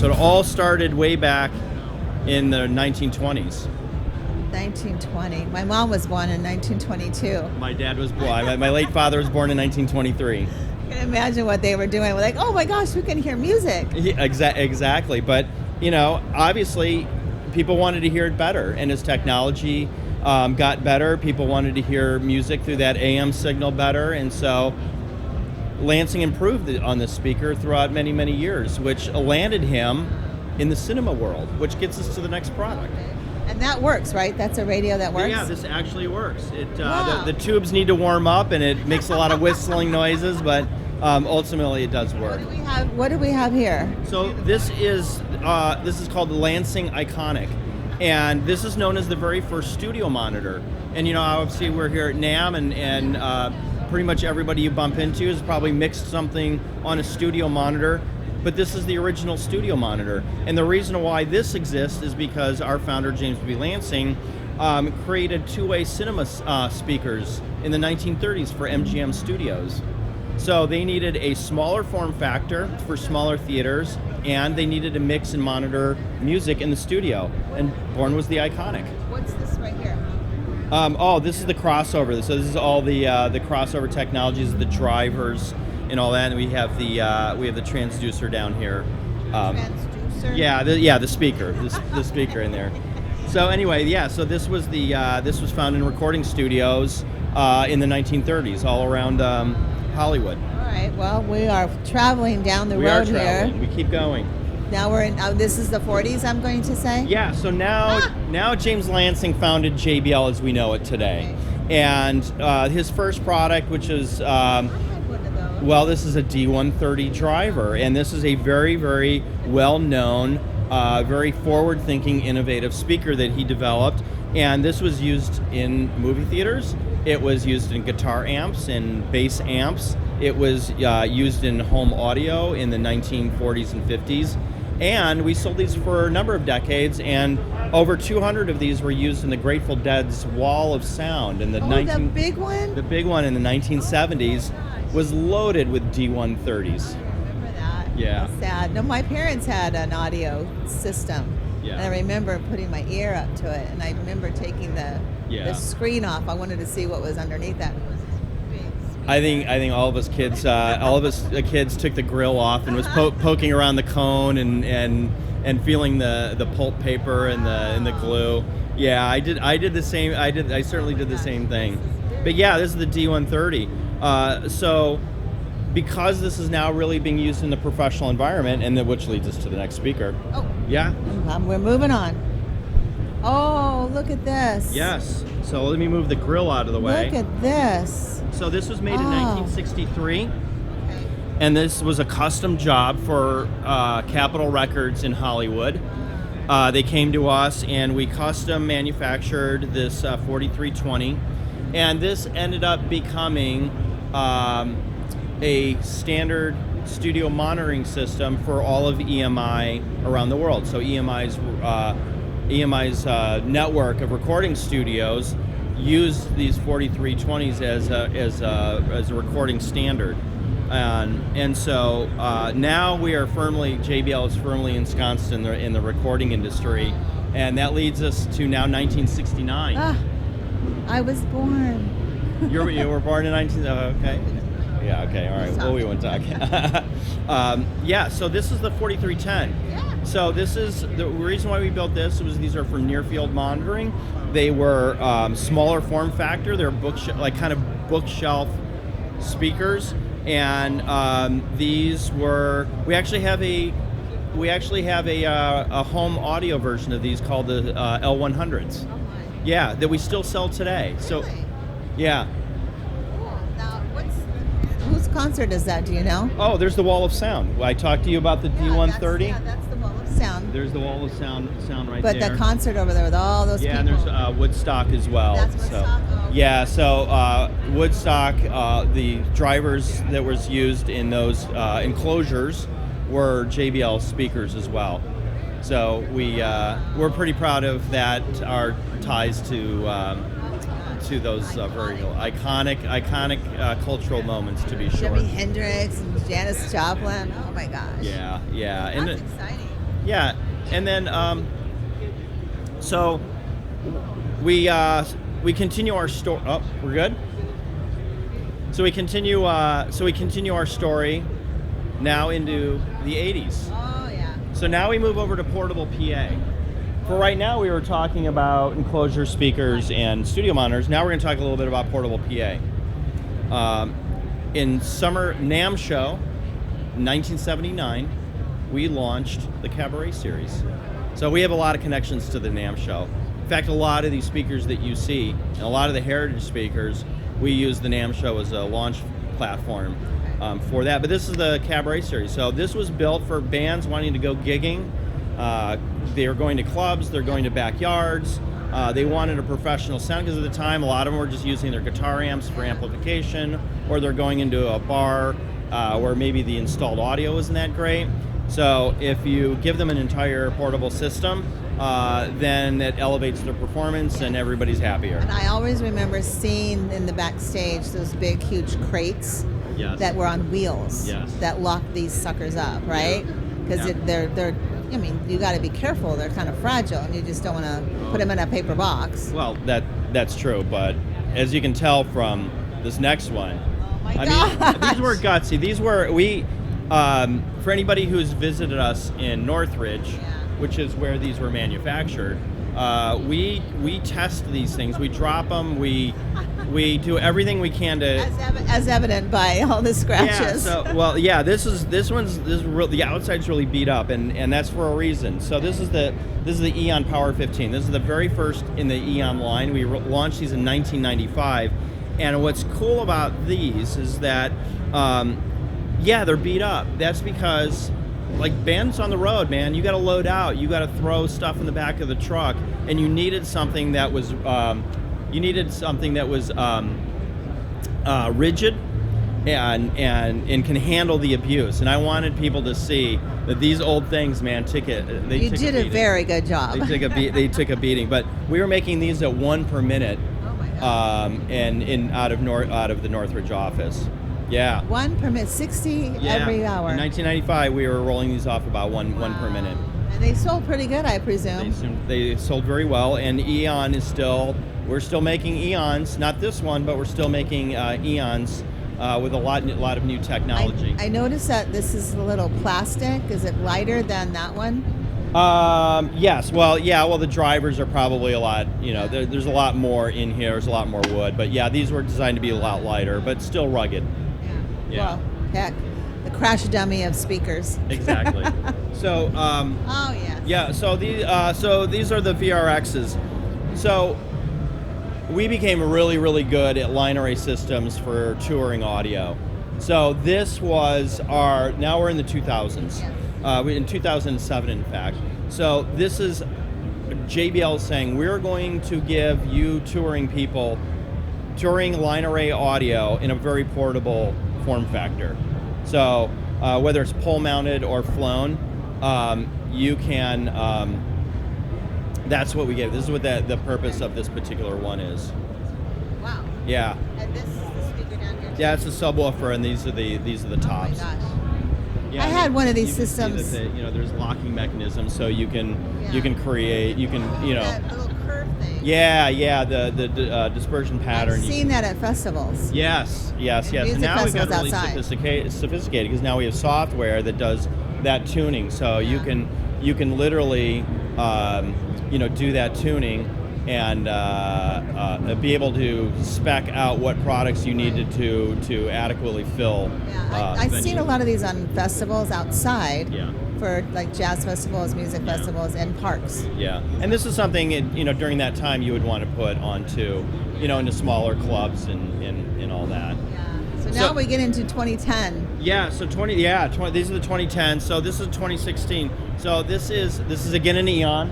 So it all started way back in the 1920s. 1920. My mom was born in 1922. My dad was born. My late father was born in 1923. I can imagine what they were doing. We're like, oh my gosh, we can hear music. Yeah, exactly. But, you know, obviously people wanted to hear it better. And as technology got better, people wanted to hear music through that AM signal better. And so Lansing improved on this speaker throughout many, many years, which landed him in the cinema world, which gets us to the next product. And that works, right? That's a radio that works? Yeah, this actually works. Wow. The tubes need to warm up, and it makes a lot of whistling noises, but ultimately it does work. What do we have here? So this is called the Lansing Iconic, and this is known as the very first studio monitor. And you know, obviously we're here at NAMM, and pretty much everybody you bump into has probably mixed something on a studio monitor. But this is the original studio monitor. And the reason why this exists is because our founder, James B. Lansing, created two-way cinema speakers in the 1930s for MGM Studios. So they needed a smaller form factor for smaller theaters, and they needed to mix and monitor music in the studio. And born was the Iconic. What's this right here? This is the crossover. So this is all the crossover technologies, the drivers, and all that. And we have the transducer down here. Transducer? Yeah, the speaker, the speaker in there. So anyway, yeah. So this was this was found in recording studios in the 1930s, all around Hollywood. All right. Well, we are traveling down the road here. We keep going. Now we're in. This is the 40s, I'm going to say. Yeah. So now James Lansing founded JBL as we know it today, and his first product, which is well, this is a D130 driver, and this is a very, very well-known, very forward-thinking, innovative speaker that he developed. And this was used in movie theaters. It was used in guitar amps and bass amps. It was used in home audio in the 1940s and 50s. And we sold these for a number of decades, and over 200 of these were used in the Grateful Dead's Wall of Sound. In the the big one? The big one in the 1970s. Was loaded with D130s. I remember that. Yeah. That's sad. No, my parents had an audio system. Yeah. And I remember putting my ear up to it, and I remember taking the screen off. I wanted to see what was underneath that. I think all of us kids, kids took the grill off and was poking around the cone and feeling the pulp paper and the glue. Yeah, I did the same. I certainly did the same thing. But yeah, this is the D130. So because this is now really being used in the professional environment, and which leads us to the next speaker. Oh. Yeah. We're moving on. Oh, look at this. Yes. So let me move the grill out of the way. Look at this. So this was made in 1963. And this was a custom job for Capitol Records in Hollywood. They came to us and we custom manufactured this 4320. And this ended up becoming a standard studio monitoring system for all of EMI around the world. So EMI's network of recording studios used these 4320s as a recording standard. And so now we are JBL is firmly ensconced in the recording industry, and that leads us to now 1969. I was born. You were born in 19. Okay. Yeah. Okay. All right. Well, we won't talk. Yeah. So this is the 4310. Yeah. So this is the reason why we built this. These are for near field monitoring. They were smaller form factor. They're kind of bookshelf speakers, and these were. We actually have a home audio version of these called the L100s. Yeah, that we still sell today. Really? So, yeah. Cool. Now, whose concert is that? Do you know? Oh, there's the Wall of Sound. I talked to you about the D130. That's the Wall of Sound. There's the Wall of Sound right there. But the concert over there with all those people. Yeah, and there's Woodstock as well. That's Woodstock? So, yeah, so Woodstock, the drivers that was used in those enclosures were JBL speakers as well. So we're pretty proud of that. Our ties to those very iconic cultural moments, to be sure. Jimi Hendrix and Janis Joplin. Oh my gosh. Yeah. That's exciting. Yeah, and then so we continue our story. Oh, we're good. So we continue our story now into the 80s. Oh yeah. So now we move over to portable PA. For right now, we were talking about enclosure speakers and studio monitors. Now we're going to talk a little bit about portable PA. In summer NAMM show, 1979, we launched the Cabaret series. So we have a lot of connections to the NAMM show. In fact, a lot of these speakers that you see, and a lot of the heritage speakers, we use the NAMM show as a launch platform for that. But this is the Cabaret series. So this was built for bands wanting to go gigging. They're going to clubs, they're going to backyards. They wanted a professional sound because at the time a lot of them were just using their guitar amps for amplification, or they're going into a bar where maybe the installed audio isn't that great. So if you give them an entire portable system, then it elevates their performance and everybody's happier. And I always remember seeing in the backstage those big, huge crates that were on wheels that lock these suckers up, right? Because they're I mean, you got to be careful. They're kind of fragile, and you just don't want to put them in a paper box. Well, that's true, but as you can tell from this next one, I mean, these were gutsy. These were for anybody who's visited us in Northridge, which is where these were manufactured. We test these things. We drop them. We do everything we can to, as evident by all the scratches. The outside's really beat up, and that's for a reason. So this is the Eon Power 15. This is the very first in the Eon line. We launched these in 1995, and what's cool about these is that they're beat up. That's because, like, bands on the road, man, you got to load out, you got to throw stuff in the back of the truck, and you needed something that was rigid and can handle the abuse. And I wanted people to see that these old things, man, you did a very good job. They took a beating. But we were making these at 1 per minute, and out of the Northridge office. Yeah. 1 per minute, 60 every hour. In 1995, we were rolling these off about one per minute. And they sold pretty good, I presume. They sold very well, and Eon is we're still making Eons, not this one, but we're still making Eons with a lot of new technology. I noticed that this is a little plastic. Is it lighter than that one? Yes. Well, the drivers are probably a lot, there's a lot more in here. There's a lot more wood. But yeah, these were designed to be a lot lighter, but still rugged. Yeah. Well, heck, the crash dummy of speakers. Exactly. So. Oh yes. Yeah. So these are the VRXs. So we became really, really good at line array systems for touring audio. So this was now we're in the 2000s. In 2007, in fact. So this is JBL saying, we're going to give you touring people touring line array audio in a very portable form factor. So whether it's pole mounted or flown, you can, that's what we gave. This is what the purpose of this particular one is. Wow. Yeah. And this is the speaker down here too? Yeah, it's a subwoofer, and these are the tops. Oh my gosh. Yeah, I had one of these you can systems. see that there's locking mechanisms, so you can create, that little curve thing. Yeah, the dispersion pattern. I've seen that at festivals. Yes. Music And now we've got festivals really outside. sophisticated because now we have software that does that tuning. So you can literally do that tuning and be able to spec out what products you needed to adequately fill. Yeah, I've seen a lot of these on festivals outside. Yeah. For like jazz festivals, music festivals, and parks. Yeah, and this is something during that time you would want to put onto into smaller clubs and all that. Yeah. So now we get into 2010. Yeah. So 20. These are the 2010. So this is 2016. So this is again an Eon,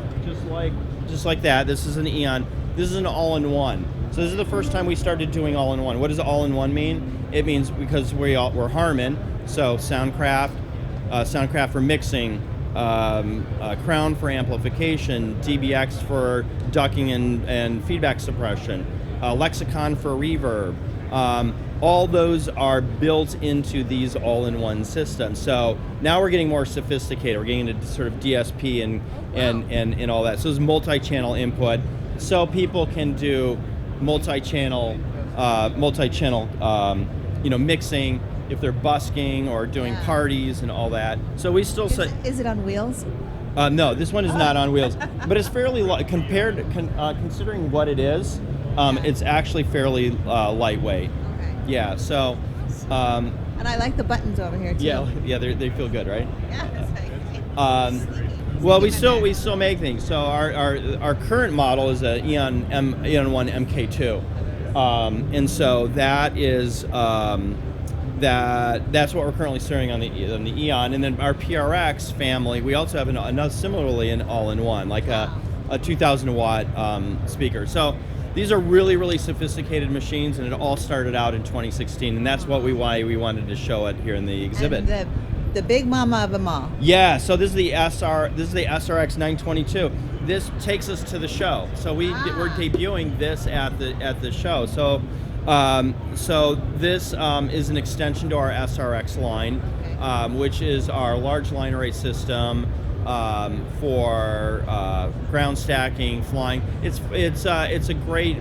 just like that. This is an Eon. This is an all-in-one. So this is the first time we started doing all-in-one. What does all-in-one mean? It means because we're Harman, so Soundcraft for mixing, Crown for amplification, DBX for ducking and feedback suppression, Lexicon for reverb. all those are built into these all-in-one systems. So now we're getting more sophisticated. We're getting into sort of DSP and all that. So it's multi-channel input, so people can do multi-channel mixing if they're busking or doing parties and all that. So we still say. Is it on wheels? No, this one is not on wheels, but it's fairly considering what it is. It's actually fairly lightweight. Okay. Yeah. So. And I like the buttons over here too. Yeah, they feel good, right? Yeah. Well, we still make things. So our current model is a Eon 1 MK2, and so that is that's what we're currently serving on the Eon. And then our PRX family, we also have another similarly an all-in-one, like a 2,000 watt speaker. So these are really, really sophisticated machines, and it all started out in 2016, and that's why we wanted to show it here in the exhibit. And the big mama of them all. Yeah, so this is the SRX 922. This takes us to the show. So we're debuting this at the show. So this is an extension to our SRX line, which is our large line array system for ground stacking, flying. It's a great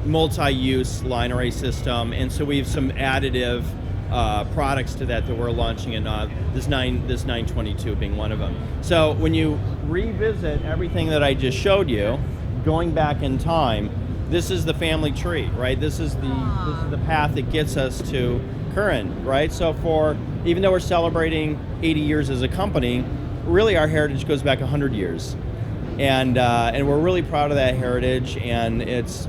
multi-use line array system, and so we have some additive products to that we're launching in this 922 being one of them. So when you revisit everything that I just showed you, going back in time, this is the family tree, right? This is the path that gets us to current, right? So even though we're celebrating 80 years as a company, really our heritage goes back 100 years, and we're really proud of that heritage, and it's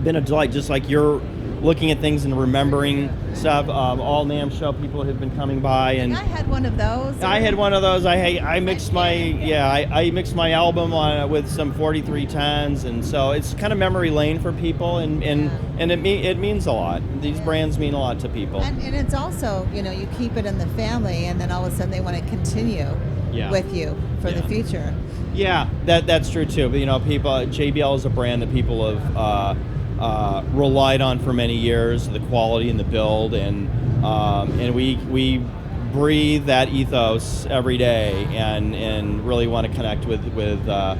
been a delight. Just like you're looking at things and remembering stuff. All NAMM show people have been coming by, and I had one of those. I had one of those. I mixed I mixed my album with some 4310s, and so it's kind of memory lane for people, and it means a lot. These brands mean a lot to people. And it's also, you keep it in the family, and then all of a sudden they want to continue with you for the future. Yeah, that's true too. But people, JBL is a brand that people have relied on for many years, the quality and the build, and we breathe that ethos every day, and really want to connect with our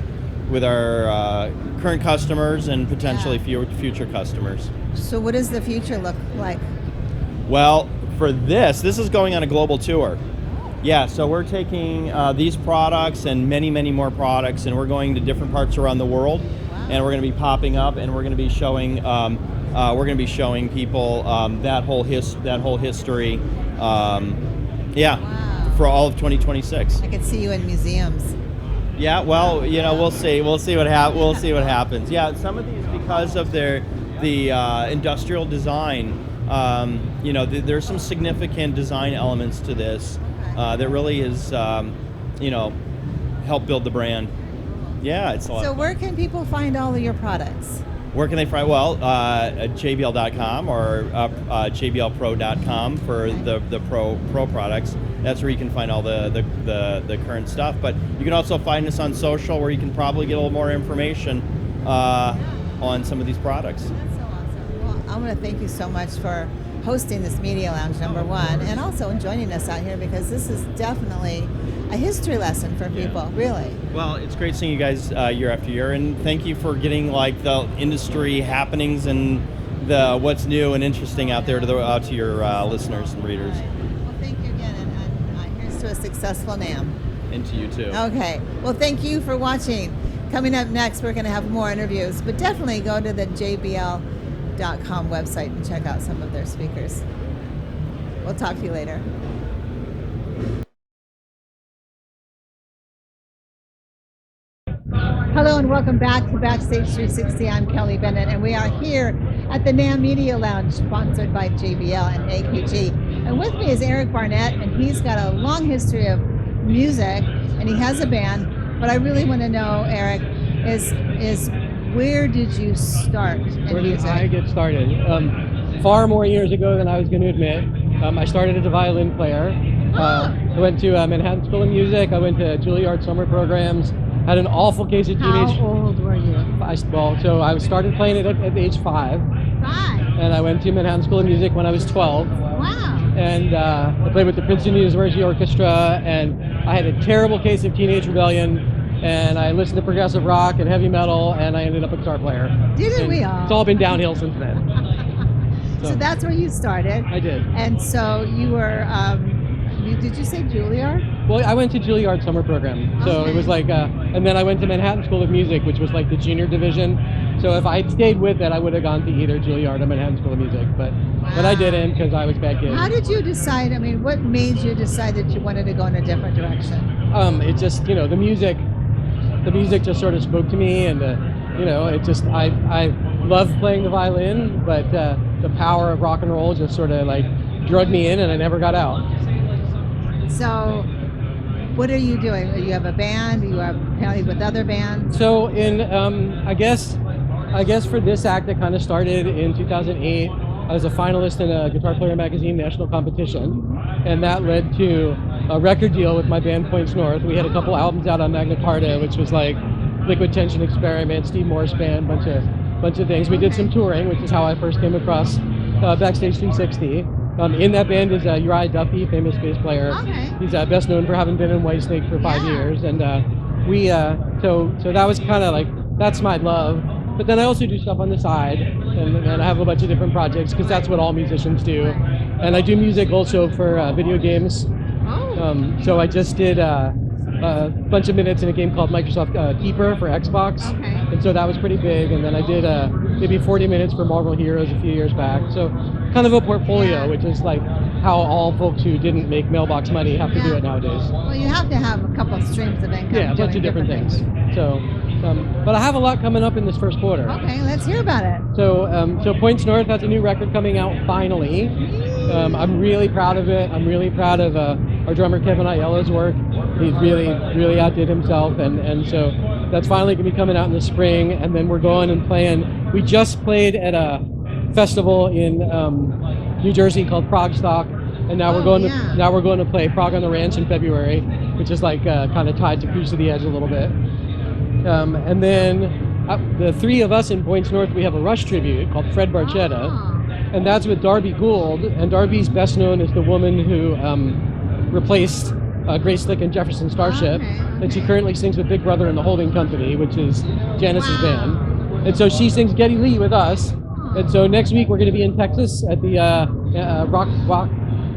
current customers and potentially future customers. So what does the future look like? Well, for this is going on a global tour. Yeah, so we're taking these products and many, many more products, and we're going to different parts around the world. And we're going to be popping up, and we're going to be showing people that whole history. For all of 2026. I could see you in museums. Yeah, well, we'll see what happens. Yeah, some of these, because of the industrial design, there's some significant design elements to this that really is helped build the brand. Yeah, it's a lot. So where can people find all of your products? Where can they find? Well, JBL.com or JBLPro.com for the pro products. That's where you can find all the current stuff. But you can also find us on social, where you can probably get a little more information on some of these products. That's so awesome. Well, I want to thank you so much for hosting this Media Lounge, number one, and also joining us out here, because this is definitely a history lesson for people, really. Well, it's great seeing you guys year after year, and thank you for getting the industry happenings and the what's new and interesting out there out to your listeners and readers. Well, thank you again, and here's to a successful NAMM. And to you too. Okay. Well, thank you for watching. Coming up next, we're going to have more interviews, but definitely go to the JBL.com website and check out some of their speakers. We'll talk to you later. Hello and welcome back to Backstage 360. I'm Kelly Bennett, and we are here at the NAMM Media Lounge, sponsored by JBL and AKG. And with me is Eric Barnett, and he's got a long history of music, and he has a band. But I really want to know, Eric, is where did you start in music? Where did I get started? Far more years ago than I was going to admit. I started as a violin player. I went to Manhattan School of Music. I went to Juilliard summer programs. Had an awful case of teenage. How old were you? So I started playing it at age 5. 5. And I went to Manhattan School of Music when I was 12. Wow. And I played with the Princeton University Orchestra, and I had a terrible case of teenage rebellion, and I listened to progressive rock and heavy metal, and I ended up a guitar player. Didn't we all? It's all been downhill since then. So that's where you started. I did. And so you were, did you say Juilliard? Well, I went to Juilliard summer program. So it was like, and then I went to Manhattan School of Music, which was like the junior division. So if I'd stayed with it, I would have gone to either Juilliard or Manhattan School of Music. But I didn't because I was bad kid. How did you decide? I mean, what made you decide that you wanted to go in a different direction? It just, the music just sort of spoke to me, and it just, I love playing the violin, but the power of rock and roll just sort of like drugged me in, and I never got out. So what are you doing? You have a band? You are apparently with other bands? So I guess for this act, it kind of started in 2008. I was a finalist in a Guitar Player Magazine national competition, and that led to a record deal with my band Points North. We had a couple albums out on Magna Carta, which was like Liquid Tension Experiment, Steve Morse Band, bunch of things. We did some touring, which is how I first came across Backstage 360. In that band is Uriah Duffy, famous bass player. Okay. He's best known for having been in Whitesnake for 5 years, and so that was kind of like, that's my love. But then I also do stuff on the side, and I have a bunch of different projects because that's what all musicians do. And I do music also for video games. So I just did a bunch of minutes in a game called Microsoft Keeper for Xbox. And so that was pretty big. And then I did maybe 40 minutes for Marvel Heroes a few years back. So kind of a portfolio, which is like how all folks who didn't make mailbox money have to do it nowadays. Well, you have to have a couple of streams of income. Yeah, a bunch of different things. So, but I have a lot coming up in this first quarter. Okay, let's hear about it. So Points North has a new record coming out finally. I'm really proud of it. I'm really proud of our drummer Kevin Aiello's work. He's really outdid himself, and so that's finally going to be coming out in the spring. And then we're going and playing. We just played at a festival in New Jersey called Prague Stock, and now we're going to play Prague on the Ranch in February, which is like kind of tied to Cruise to the Edge a little bit. And then the three of us in Points North, we have a Rush tribute called Fred Barchetta, and that's with Darby Gould. And Darby's best known as the woman who replaced Grace Slick and Jefferson Starship, and she currently sings with Big Brother and the Holding Company, which is Janice's band. And so she sings Geddy Lee with us. And so next week we're going to be in Texas at the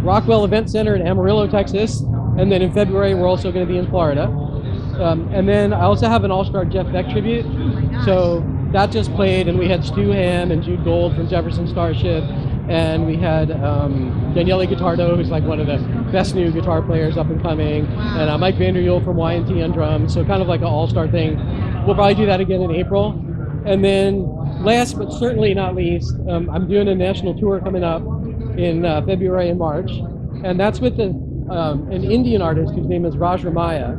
Rockwell Event Center in Amarillo, Texas. And then in February we're also going to be in Florida. And then I also have an all-star Jeff Beck tribute. So that just played, and we had Stu Ham and Jude Gold from Jefferson Starship, and we had Daniele Guitardo, who's like one of the best new guitar players up and coming, and Mike Vanderjul from Y&T on drums. So kind of like an all-star thing. We'll probably do that again in April. And then last but certainly not least, I'm doing a national tour coming up in February and March, and that's with an Indian artist whose name is Raj Ramaya.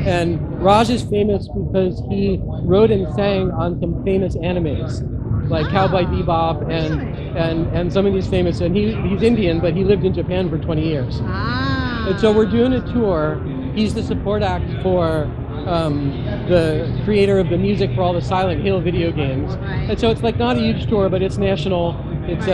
And Raj is famous because he wrote and sang on some famous animes, like Cowboy Bebop and some of these famous, and he's Indian, but he lived in Japan for 20 years. And so we're doing a tour. He's the support act for the creator of the music for all the Silent Hill video games. And so it's like not a huge tour, but it's national. It's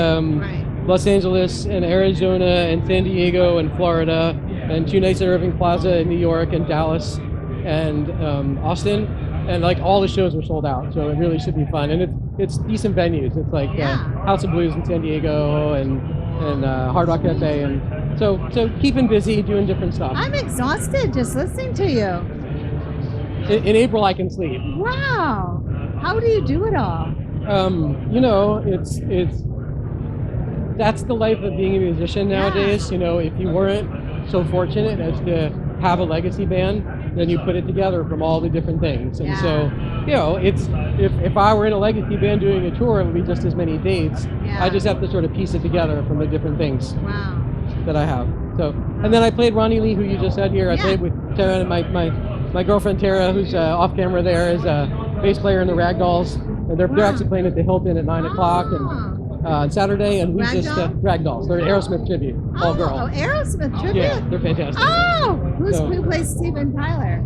Los Angeles and Arizona and San Diego and Florida, and 2 nights at Irving Plaza in New York and Dallas and Austin, and like all the shows were sold out, so it really should be fun. And it's decent venues. It's like House of Blues in San Diego and Hard Rock Cafe, and so keeping busy doing different stuff. I'm exhausted just listening to you. In April I can sleep. Wow, how do you do it all? It's that's the life of being a musician nowadays. If you weren't so fortunate as to have a legacy band, then you put it together from all the different things. And so, it's if I were in a legacy band doing a tour, it would be just as many dates. I just have to sort of piece it together from the different things that I have. So, and then I played Ronnie Lee, who you just had here. I played with Tara, and my girlfriend Tara, who's off camera there, is a bass player in the Ragdolls. And they're actually playing at the Hilton at 9 o'clock. on Saturday, and we Ragdoll? Ragdolls. They're Aerosmith tribute, all girl. Oh, Aerosmith tribute? Yeah, they're fantastic. Oh, who plays Steven Tyler?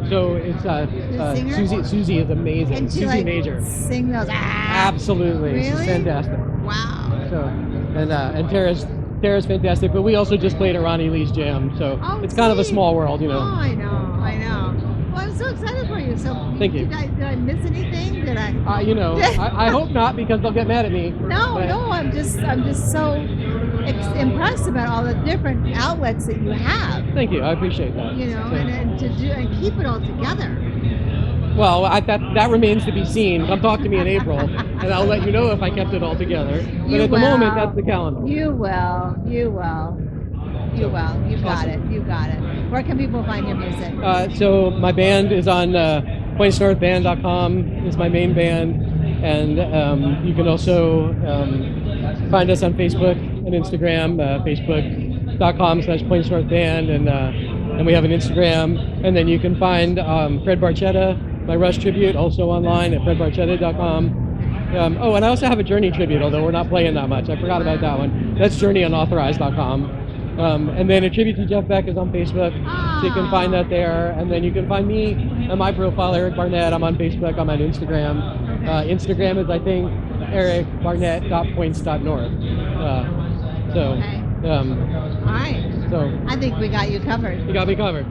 So it's singer? Susie is amazing. And she Susie Major. sing those. Absolutely, Really? she's fantastic. Wow. So and Tara's fantastic, but we also just played at Ronnie Lee's jam, so it's kind of a small world, you know. Oh, I know. Well, I'm so excited for you. So Thank you. Did I miss anything? Did I? I hope not, because they'll get mad at me. No, I'm just so impressed about all the different outlets that you have. Thank you, I appreciate that. You know, and to do and keep it all together. Well, that remains to be seen. Come talk to me in April, and I'll let you know if I kept it all together. But at the moment, that's the calendar. You will. You got it. Where can people find your music? So my band is on pointsnorthband.com. is my main band, and you can also find us on Facebook and Instagram. Facebook.com/pointsnorthband, and we have an Instagram. And then you can find Fred Barchetta, my Rush tribute, also online at fredbarchetta.com. And I also have a Journey tribute, although we're not playing that much. I forgot about that one. That's journeyunauthorized.com. And then a tribute to Jeff Beck is on Facebook, so you can find that there. And then you can find me and my profile, Eric Barnett. I'm on Facebook, I'm on Instagram. Instagram is, I think, ericbarnett.points.north. All right. So I think we got you covered. You got me covered.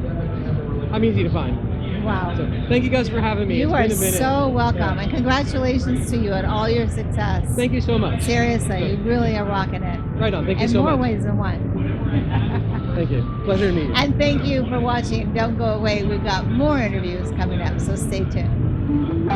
I'm easy to find. Wow. So, thank you guys for having me. You are been a minute. so welcome, and congratulations to you on all your success. Thank you so much. Seriously, you really are rocking it. Right on. Thank you so much. In more ways than one. Thank you. Pleasure to meet you. And thank you for watching. Don't go away. We've got more interviews coming up, so stay tuned.